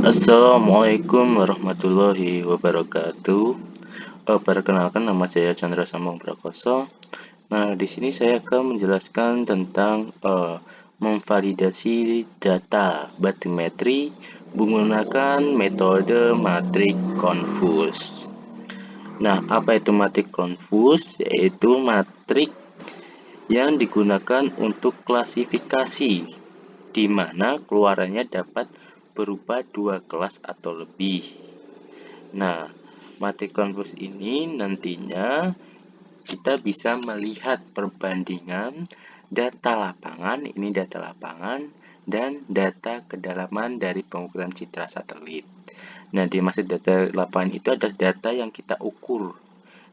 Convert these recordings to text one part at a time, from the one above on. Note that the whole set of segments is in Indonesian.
Assalamualaikum warahmatullahi wabarakatuh. Perkenalkan nama saya Chandra Sambung Prakoso. Nah, di sini saya akan menjelaskan tentang memvalidasi data batimetri menggunakan metode matrik konfus. Nah, apa itu matrik konfus? Yaitu matrik yang digunakan untuk klasifikasi, di mana keluarannya dapat berupa dua kelas atau lebih. Nah, matrik konfus ini nantinya kita bisa melihat perbandingan data lapangan, ini data lapangan, dan data kedalaman dari pengukuran citra satelit. Nah, di maksud data lapangan itu adalah data yang kita ukur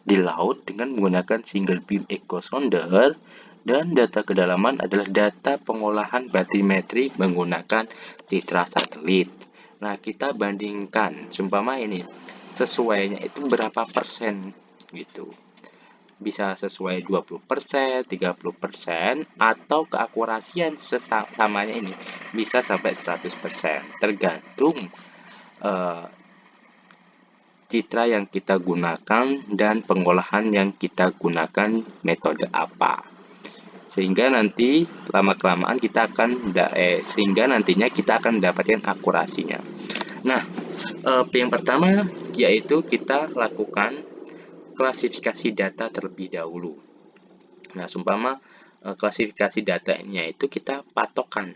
di laut dengan menggunakan single beam echo sounder, dan data kedalaman adalah data pengolahan batimetri menggunakan citra satelit. Nah, kita bandingkan, seumpama ini sesuainya itu berapa persen gitu. Bisa sesuai 20%, 30%, atau keakurasian sesamanya ini bisa sampai 100%, tergantung citra yang kita gunakan dan pengolahan yang kita gunakan metode apa. Sehingga nanti lama-kelamaan kita akan sehingga nantinya kita akan mendapatkan akurasinya. Nah, yang pertama yaitu kita lakukan klasifikasi data terlebih dahulu. Nah, seumpama klasifikasi datanya itu kita patokan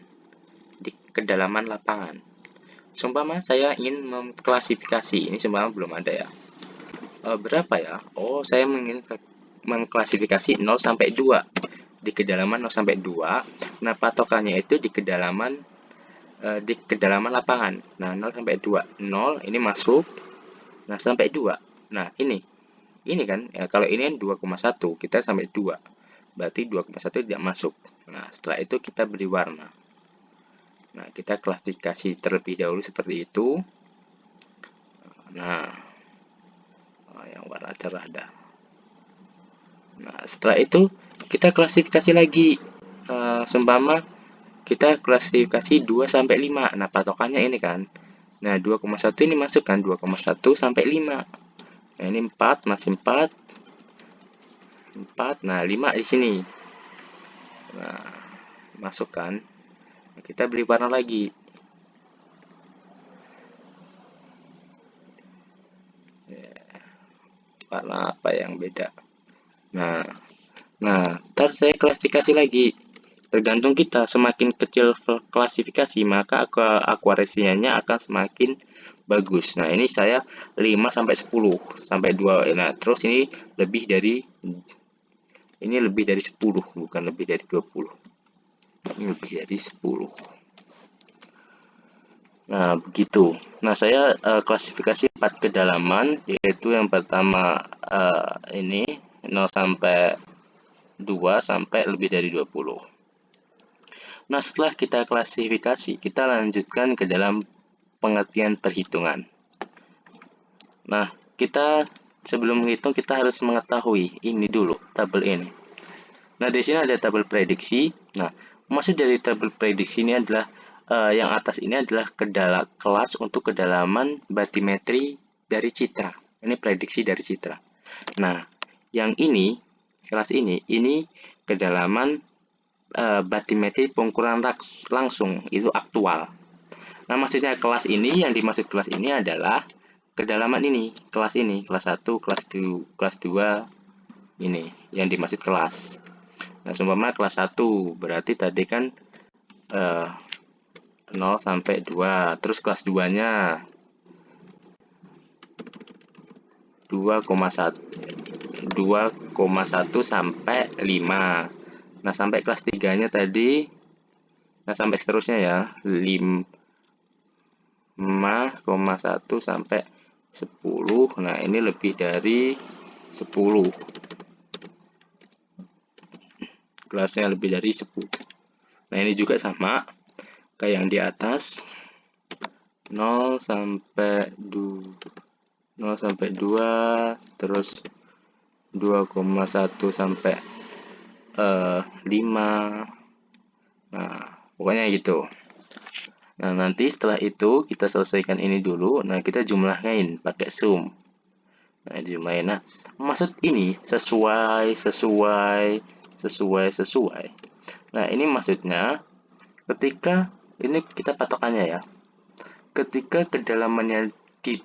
di kedalaman lapangan. Seumpama saya ingin mengklasifikasi, ini seumpama belum ada ya. Berapa ya? Oh, saya ingin mengklasifikasi 0 sampai 2. Di kedalaman 0 sampai 2. Nah, patokannya itu di kedalaman lapangan. Nah, 0 sampai 2. 0 ini masuk. Nah, sampai 2. Nah, ini kan kalau ini kan 2,1, kita sampai 2. Berarti 2,1 tidak masuk. Nah, setelah itu kita beri warna. Nah, kita klasifikasi terlebih dahulu seperti itu. Nah, yang warna cerah dah. Nah, setelah itu kita klasifikasi lagi. Seumpama kita klasifikasi 2 sampai 5. Nah, patokannya ini kan. Nah, 2,1 ini masuk kan, 2,1 sampai 5. Nah, ini 4, masih 4. 4. Nah, 5 di sini. Nah, masuk kan. Kita beri warna lagi. Warna apa yang beda? Nah, ntar saya klasifikasi lagi. Tergantung kita, semakin kecil klasifikasi, maka akurasinya akan semakin bagus. Nah, ini saya 5 sampai 10 sampai 2. Nah, terus ini lebih dari 10, bukan lebih dari 20. Ini lebih dari 10. Nah, begitu. Nah, saya klasifikasi 4 kedalaman, yaitu yang pertama ini 0 sampai 2 sampai lebih dari 20. Nah, setelah kita klasifikasi, kita lanjutkan ke dalam pengertian perhitungan. Nah, kita sebelum menghitung kita harus mengetahui ini dulu, tabel ini. Nah, di sini ada tabel prediksi. Nah, maksud dari tabel prediksi ini adalah yang atas ini adalah kelas untuk kedalaman batimetri dari citra. Ini prediksi dari citra. Nah, yang ini, kelas ini kedalaman batimetri pengukuran langsung, itu aktual. Nah, maksudnya kelas ini, yang dimaksud kelas ini adalah kedalaman ini, kelas 1, kelas 2, ini yang dimaksud kelas. Nah, seumpama kelas 1 berarti tadi kan 0 sampai 2, terus kelas 2-nya 2,1 sampai 5. Nah, sampai kelas 3-nya tadi, nah sampai seterusnya ya, 5,1 sampai 10. Nah, ini lebih dari 10. Kelasnya lebih dari 10. Nah, ini juga sama kayak yang di atas. 0 sampai 2, terus 2,1 sampai 5. Nah, pokoknya gitu. Nah, nanti setelah itu kita selesaikan ini dulu. Nah, kita jumlahin pakai sum. Nah, dijumlahin. Nah, maksud ini sesuai. Nah, ini maksudnya ketika ini kita patokannya ya. Ketika kedalamannya di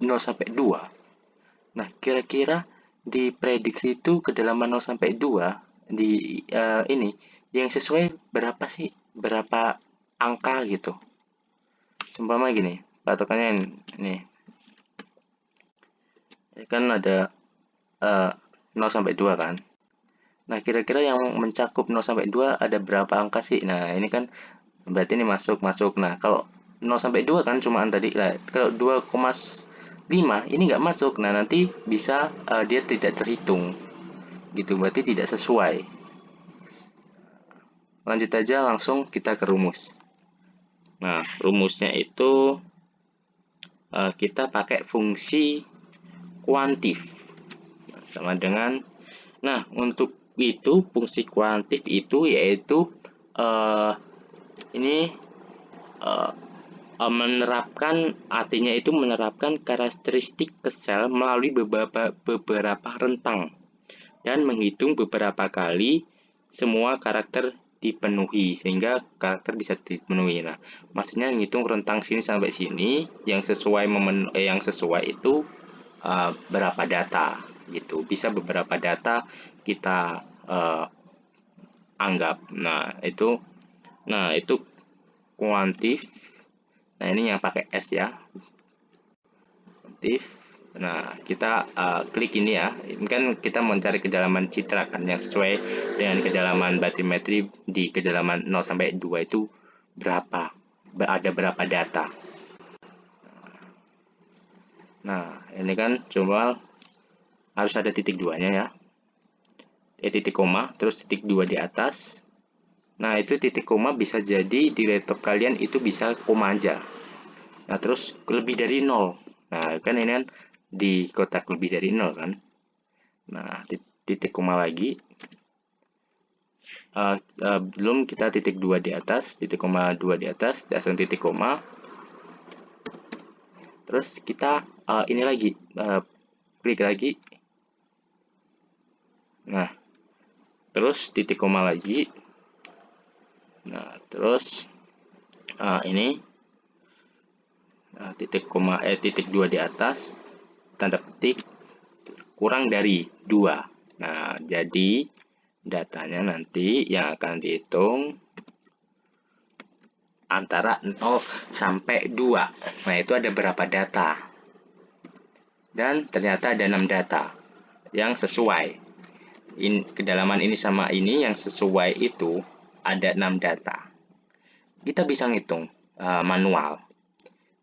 0 sampai 2. Nah, kira-kira di prediksi itu kedalaman 0 sampai 2 di ini yang sesuai berapa sih? Berapa angka gitu. Seumpama gini, patokannya ini. Ini kan ada 0 sampai 2 kan. Nah, kira-kira yang mencakup 0 sampai 2 ada berapa angka sih? Nah, ini kan berarti ini masuk. Nah, kalau 0 sampai 2 kan cuma tadi. Nah, kalau 2,5 ini nggak masuk. Nah, nanti bisa dia tidak terhitung. Gitu, berarti tidak sesuai. Lanjut aja langsung kita ke rumus. Nah, rumusnya itu kita pakai fungsi kuantif. Nah, sama dengan, nah, untuk itu fungsi kuantif itu yaitu ini menerapkan, artinya itu menerapkan karakteristik ke sel melalui beberapa rentang dan menghitung beberapa kali semua karakter dipenuhi sehingga karakter bisa dipenuhi. Nah, maksudnya ngitung rentang sini sampai sini yang sesuai yang sesuai itu berapa data gitu. Bisa beberapa data kita anggap. Nah, itu kuantif. Nah, ini yang pakai S ya. Kuantif. Nah, kita klik ini ya. Ini kan kita mencari kedalaman citra kan yang sesuai dengan kedalaman batimetri di kedalaman 0 sampai 2 itu berapa? Ada berapa data. Nah, ini kan cuma harus ada titik duanya ya. Titik koma, terus titik 2 di atas. Nah, itu titik koma bisa jadi di laptop kalian itu bisa koma aja. Nah, terus lebih dari 0. Nah, kan ini kan di kotak lebih dari 0 kan. Nah, titik koma lagi. Belum kita titik 2 di atas, titik koma 2 di atas, langsung titik koma. Terus kita ini lagi, klik lagi. Nah, terus titik koma lagi. Nah, terus ini titik 2 di atas, tanda petik kurang dari 2. Nah, jadi datanya nanti yang akan dihitung antara 0 sampai 2. Nah, itu ada berapa data. Dan ternyata ada 6 data yang sesuai. Kedalaman ini sama ini yang sesuai itu ada 6 data. Kita bisa ngitung manual.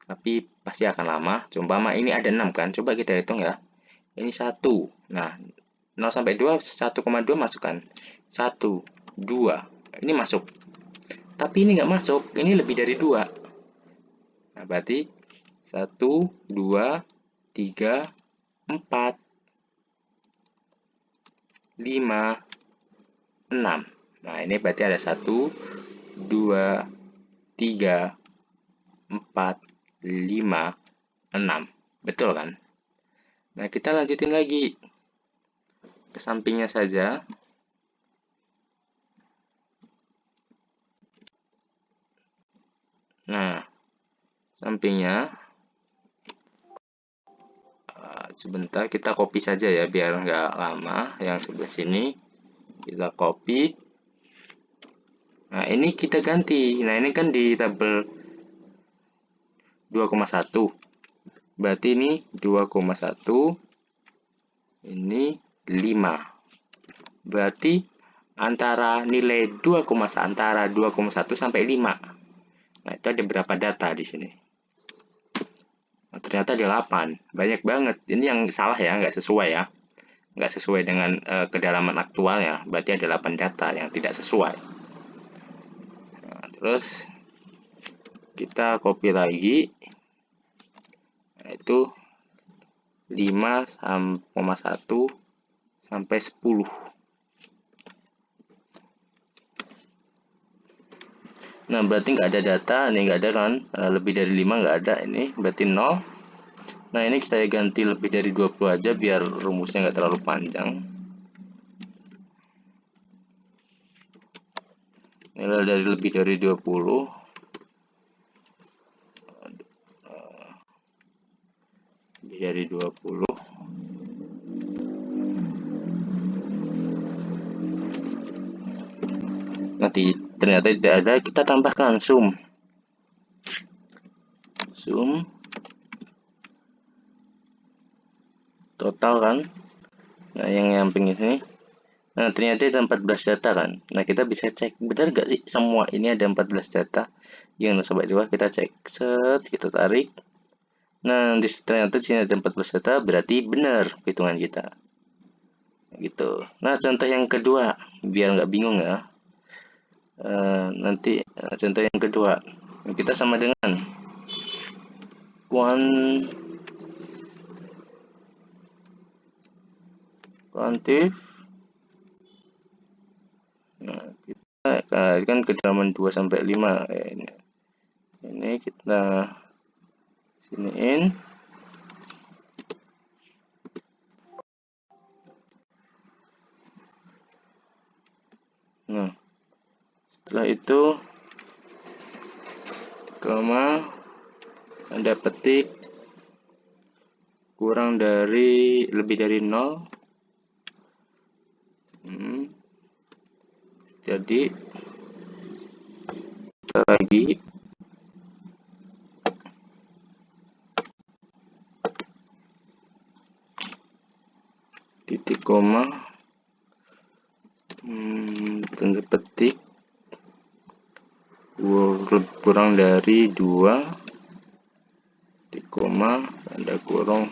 Tapi pasti akan lama. Coba ini ada 6 kan. Coba kita hitung ya. Ini 1. Nah, 0 sampai 2, 1,2 masuk kan? 1, 2. Ini masuk. Tapi ini nggak masuk. Ini lebih dari 2. Nah, berarti 1, 2, 3, 4, 5, 6. Nah, ini berarti ada 1, 2, 3, 4, 5, 6. Betul kan? Nah, kita lanjutin lagi ke sampingnya saja. Nah, sampingnya sebentar kita copy saja ya biar nggak lama. Yang sebelah sini kita copy. Nah, ini kita ganti. Nah, ini kan di tabel 2,1. Berarti ini 2,1. Ini 5. Berarti antara nilai 2,1 sampai 5. Nah, itu ada berapa data di sini? Nah, ternyata ada 8. Banyak banget. Ini yang salah ya, nggak sesuai ya. Nggak sesuai dengan kedalaman aktualnya. Berarti ada 8 data yang tidak sesuai. Nah, terus kita copy lagi. Nah, itu 5,1 sampai 10. Nah, berarti nggak ada data, ini nggak ada kan, lebih dari 5 nggak ada, ini berarti 0. Nah, ini saya ganti lebih dari 20 aja biar rumusnya nggak terlalu panjang. Nilai dari lebih dari 20, lebih dari 20. Nanti ternyata tidak ada, kita tambahkan sum total kan. Nah, yang nyamping ini, nah ternyata ada 14 data kan. Nah, kita bisa cek benar nggak sih semua ini ada 14 data. Yang nasabah di bawah kita cek, set, kita tarik. Nah, ternyata di sini ada 14 data, berarti benar hitungan kita. Gitu. Nah, contoh yang kedua, biar nggak bingung ya. Nanti contoh yang kedua, kita sama dengan kuantif. Nah, kita kan ke halaman 2 sampai 5. Ini kita siniin. Nah, setelah itu koma, Anda petik kurang dari lebih dari 0. Jadi kita lagi titik koma, tanda petik kurang dari 2, titik koma, tanda kurung.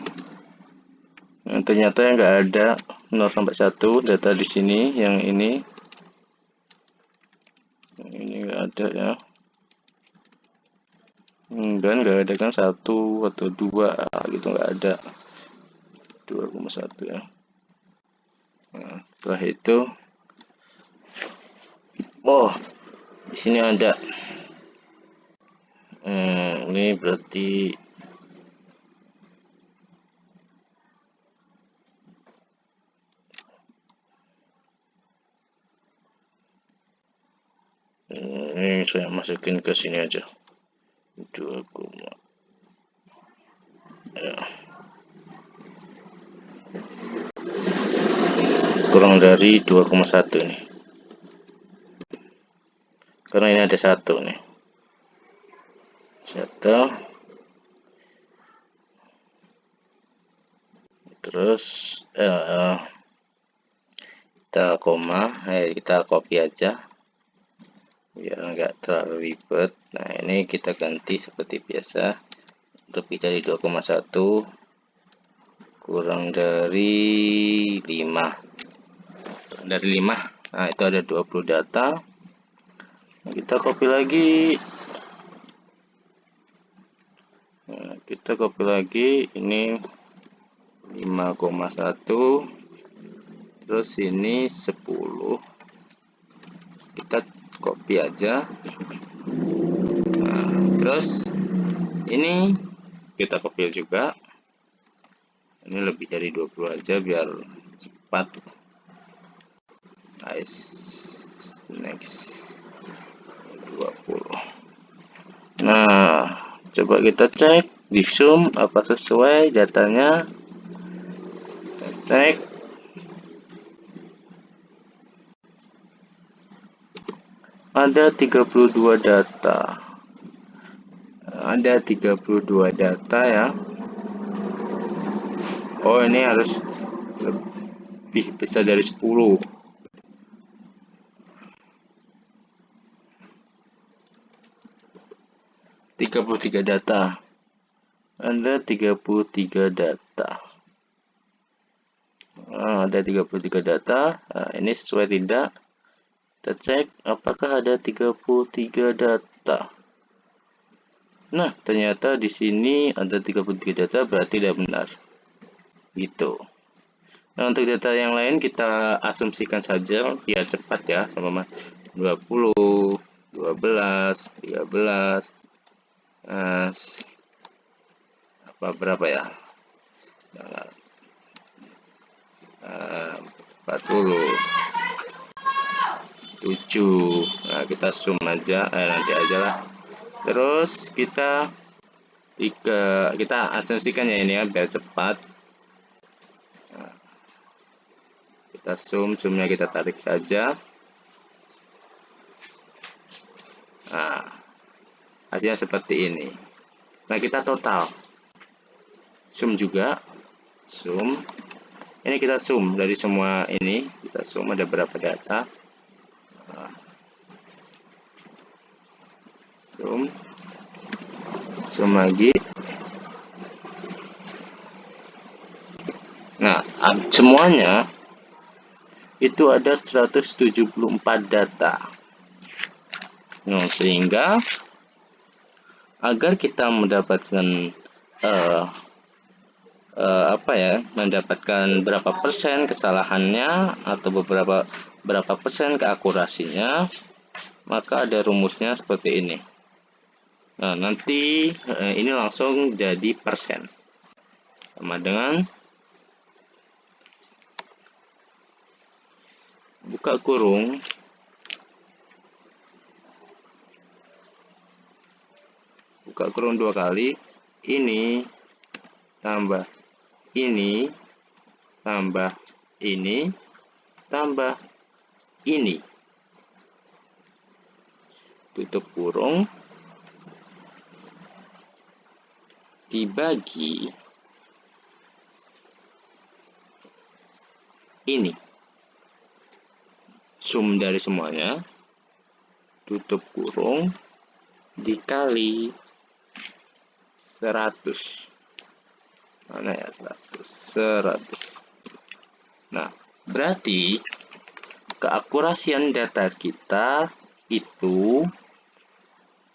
Nah, ternyata nggak ada 0 sampai 1 data di sini. Yang ini nggak ada ya. Dan nggak ada kan 1 atau 2 gitu, nggak ada. 2,1 ya. Nah, setelah itu, di sini ada. Ini berarti ini saya masukin ke sini aja. 2, ya. Kurang dari 2,1 nih. Karena ini ada 1 nih. 1. Terus kita koma, kita copy aja biar nggak terlalu ribet. Nah, ini kita ganti seperti biasa, lebih dari 2,1 kurang dari 5. Dari 5, nah itu ada 20 data. Kita copy lagi. Nah, kita copy lagi, ini 5,1, terus ini 10. Kita copy aja. Nah, terus ini kita copy juga. Ini lebih dari 20 aja biar cepat. Next 20. Nah, coba kita cek di zoom apa sesuai datanya. Kita cek. Ada 32 data. Ada 32 data ya. Oh, ini harus lebih besar dari 10. 33 data. Ada 33 data. Ada 33 data. Nah, ini sesuai tidak? Kita cek apakah ada 33 data. Nah, ternyata di sini ada 33 data, berarti tidak benar. Gitu. Nah, untuk data yang lain kita asumsikan saja biar cepat ya, sama 20, 12, 13, berapa ya? 40, 7. Nah, kita zoom aja, nanti aja lah. Terus kita asumsikan ya ini ya biar cepat. Nah, kita zoomnya kita tarik saja. Nah, hasilnya seperti ini. Nah, kita total zoom juga, zoom. Ini kita zoom dari semua ini, kita zoom ada berapa data. Nah, zoom lagi. Nah, semuanya itu ada 174 data. Nah, sehingga agar kita mendapatkan mendapatkan berapa persen kesalahannya atau berapa persen keakurasinya, maka ada rumusnya seperti ini. Nah, nanti ini langsung jadi persen, sama dengan buka kurung dua kali, ini tambah ini tambah ini tambah ini, tutup kurung, dibagi ini, sum dari semuanya, tutup kurung, dikali 100. Mana ya 100. Nah, berarti keakurasian data kita itu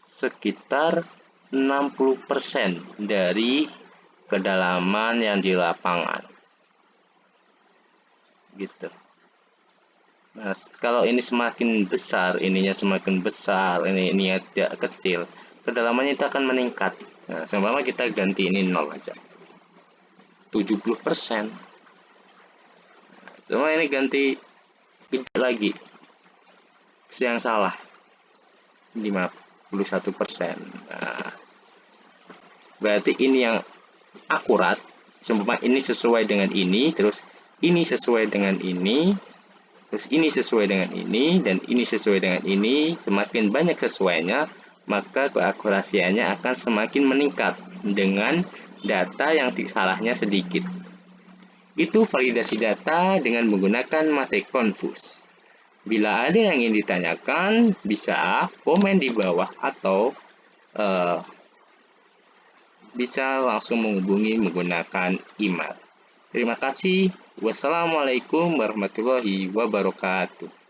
sekitar 60% dari kedalaman yang di lapangan. Gitu. Nah, kalau ini semakin besar, ininya semakin besar, ini tidak kecil, kedalamannya itu akan meningkat. Nah, seumpama kita ganti ini 0 aja. 70%. Semua ini ganti gede lagi. Yang salah 51%. Nah, berarti ini yang akurat. Seumpama ini sesuai dengan ini, terus ini sesuai dengan ini, terus ini sesuai dengan ini, dan ini sesuai dengan ini. Semakin banyak sesuainya, maka keakurasiannya akan semakin meningkat dengan data yang salahnya sedikit. Itu validasi data dengan menggunakan matrik confuse. Bila ada yang ingin ditanyakan, bisa komen di bawah atau bisa langsung menghubungi menggunakan email. Terima kasih. Wassalamualaikum warahmatullahi wabarakatuh.